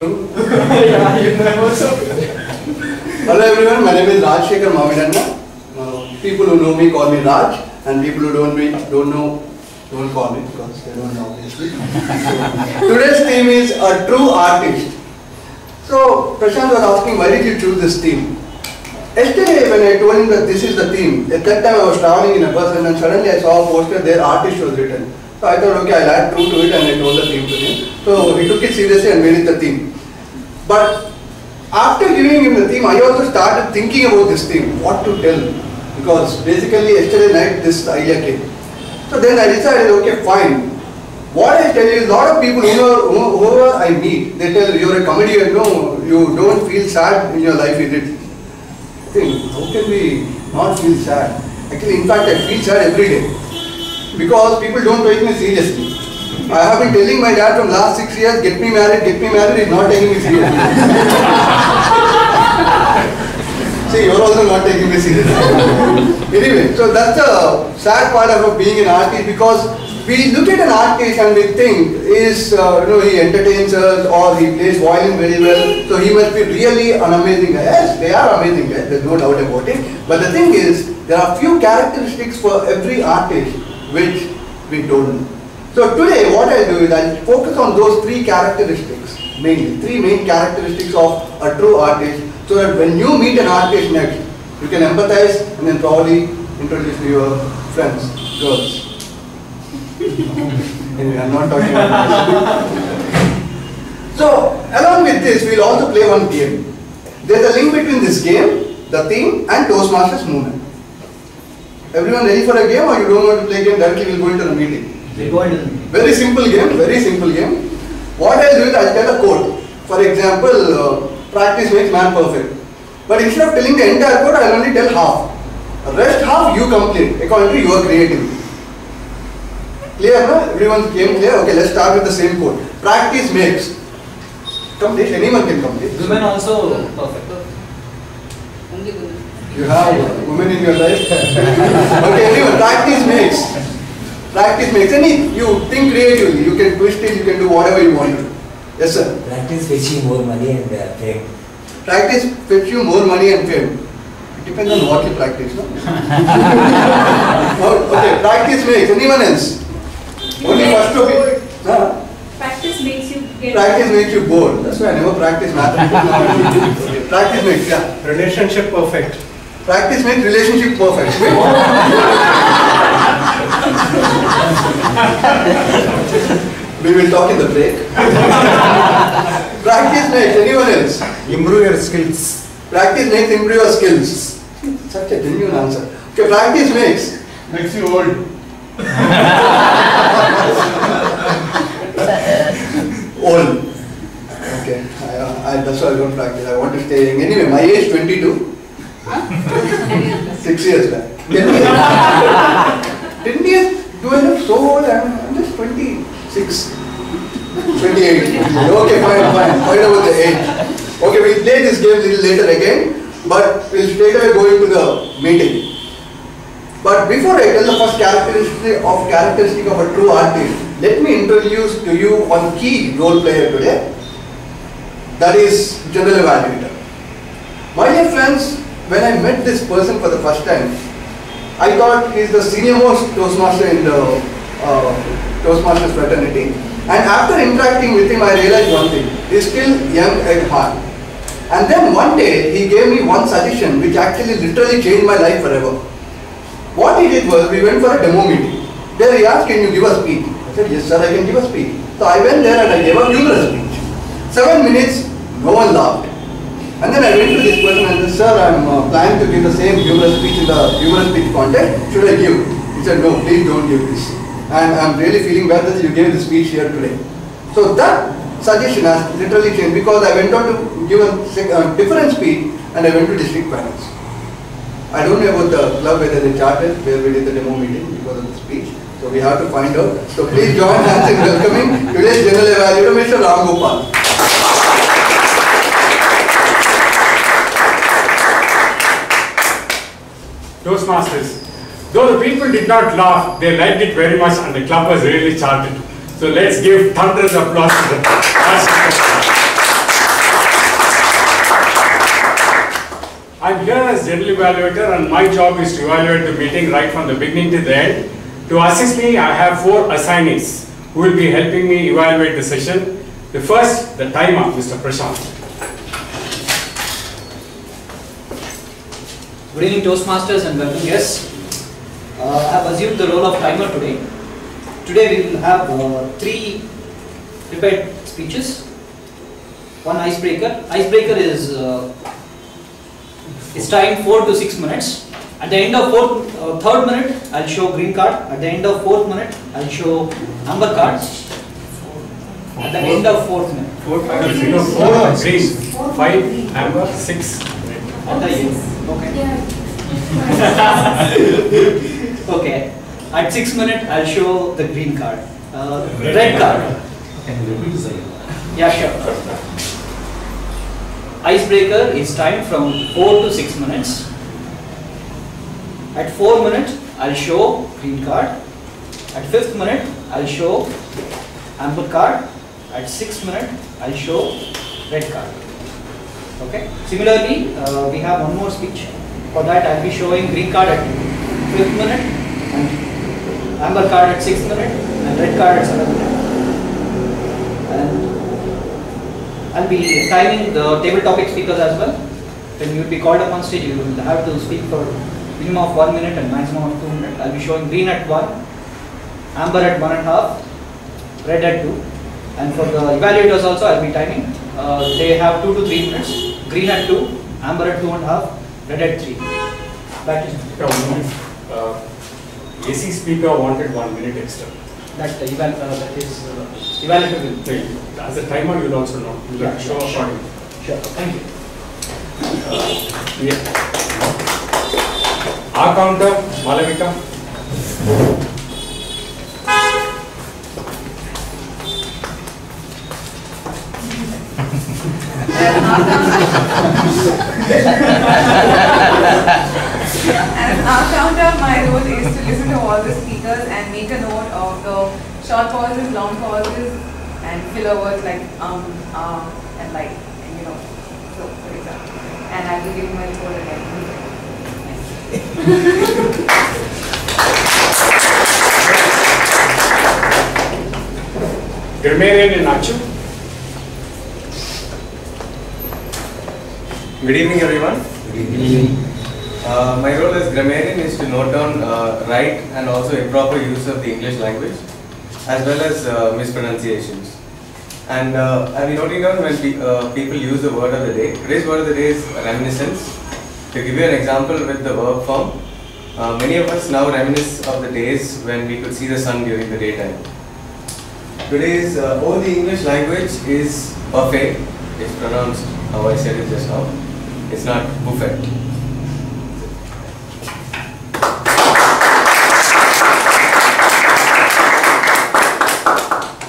Hello everyone, my name is Rajshekhar Mamidanna. People who know me call me Raj, and people who don't know don't call me because they don't know obviously. So, today's theme is a true artist. So Prashant was asking, why did you choose this theme? Yesterday when I told him that this is the theme, at that time I was traveling in a bus and then suddenly I saw a poster there, artist was written. So I thought, okay, I'll add true to it, and I told the theme to him. So he took it seriously and made it the theme. But after giving him the theme, I also started thinking about this theme, what to tell. Because basically yesterday night this idea came. So then I decided, okay, fine. What I tell you is, a lot of people, whoever I meet, they tell you're a comedian, no, you don't feel sad in your life, is it? I think, how can we not feel sad? Actually, in fact, I feel sad every day. Because people don't take me seriously. I have been telling my dad from last 6 years, get me married, he's not taking me seriously. See, you're also not taking me seriously. Anyway, so that's the sad part of being an artist, because we look at an artist and we think, he entertains us or he plays violin very well, so he must be really an amazing guy. Yes, they are amazing guys, there's no doubt about it. But the thing is, there are few characteristics for every artist which we don't know. So today what I'll do is I'll focus on those three characteristics, mainly, three main characteristics of a true artist, so that when you meet an artist next, you can empathize and then probably introduce to your friends, girls. Anyway, I'm not talking about this. So along with this, we'll also play one game. There's a link between this game, the theme, and Toastmasters movement. Everyone ready for a game, or you don't want to play a game? Directly we'll go into the meeting. Very simple game, very simple game. What I'll do is I'll tell a quote. For example, practice makes man perfect. But instead of telling the entire quote, I'll only tell half. The rest half you complete according to your creativity. Clear, no? Everyone's game clear? Okay, let's start with the same quote. Practice makes. Complete, anyone can complete. Women also perfect. Only women. You have women in your life? Okay, anyone, practice makes. Practice makes. You think creatively, you can twist it, you can do whatever you want to. Yes, sir? Practice fetch you more money and fame. Practice fetch you more money and fame. It depends on what you practice, no? Okay, practice makes. Anyone else? Only first to be. Practice makes you get. Practice makes you bored. That's why I never practice mathematics. Okay. Practice makes, yeah. Relationship perfect. Practice makes relationship perfect. We will talk in the break. Practice makes. Anyone else? Improve your skills. Practice makes improve your skills. Such a genuine answer. Okay, practice makes. Makes you old. Old. Okay, that's why I don't practice. I want to stay young. Anyway, my age 22. 6 years back. 10 years? Do I look so old? I'm just 26. 28. Okay, fine. Find about the age. Okay, we'll play this game a little later again, but we'll straight away go into the meeting. But before I tell the first characteristic of a true artist, let me introduce to you one key role player today. That is general evaluator. My dear friends, when I met this person for the first time, I thought he's the senior most Toastmaster in the Toastmasters fraternity. And after interacting with him, I realized one thing. He's still young at heart. And then one day, he gave me one suggestion which actually literally changed my life forever. What he did was, we went for a demo meeting. There he asked, can you give a speech? I said, yes sir, I can give a speech. So I went there and I gave a humorous speech. 7 minutes, no one laughed. And then I went to this person and said, sir, I'm planning to give the same humorous speech in the humorous speech contest. Should I give? He said, no, please don't give this. And I'm really feeling bad that you gave the speech here today. So that suggestion has literally changed, because I went on to give a different speech and I went to district finals. I don't know about the club whether they charted where we did the demo meeting because of the speech. So we have to find out. So please join hands in welcoming today's general evaluator, Mr. Ram Gopal. Toastmasters. Though the people did not laugh, they liked it very much and the club was really charted. So let's give thunderous applause to the I'm here as general evaluator, and my job is to evaluate the meeting right from the beginning to the end. To assist me, I have 4 assignees who will be helping me evaluate the session. The first, the timer, Mr. Prashant. Good evening, Toastmasters, and welcome guests. I have assumed the role of timer today. Today we will have 3 prepared speeches. 1 icebreaker. Icebreaker is timed 4 to 6 minutes. At the end of 3rd minute, I'll show green card. At the end of 4th minute, I'll show amber card. At the end of 4th minute. 4, green, 5, amber, 6. At the end. Okay. Okay. At 6 minutes, I'll show the green card. Red card. Yeah, sure. Icebreaker is timed from 4 to 6 minutes. At 4 minutes, I'll show green card. At 5th minute, I'll show amber card. At 6th minute, I'll show red card. Okay. Similarly, we have one more speech. For that, I'll be showing green card at 5th minute, and amber card at 6th minute, and red card at 7th minute. And I'll be timing the table topic speakers as well. When you will be called up on stage, you will have to speak for minimum of 1 minute and maximum of 2 minutes. I'll be showing green at 1, amber at 1.5, red at 2. And for the evaluators also, I'll be timing. They have 2 to 3 minutes. Green at 2, amber at 2.5, red at 3. Back to you. AC speaker wanted 1 minute extra. That is evaluator will. As a timer, you'll also know. You'll have to show accordingly. Sure. Thank you. Our counter, Malavika. As our counter, my role is to listen to all the speakers and make a note of the short pauses, long pauses, and filler words like and like, and you know, so for example. And I will give my report again. Grammarian and Achu. Good evening, everyone. Good evening. My role as grammarian is to note down right and also improper use of the English language, as well as mispronunciations. And I'll be noting down when people use the word of the day. Today's word of the day is reminiscence. To give you an example with the verb form, many of us now reminisce of the days when we could see the sun during the daytime. Today's old English language is buffet. It's pronounced how I said it just now. It's not buffet.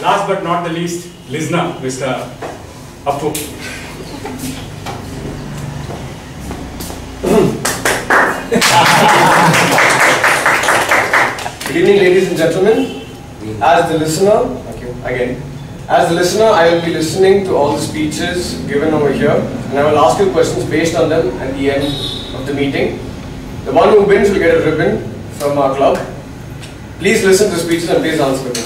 Last but not the least, listener, Mr. Appu. Good evening, ladies and gentlemen. As the listener, as the listener, I will be listening to all the speeches given over here, and I will ask you questions based on them at the end of the meeting. The one who wins will get a ribbon from our club. Please listen to the speeches and please answer them.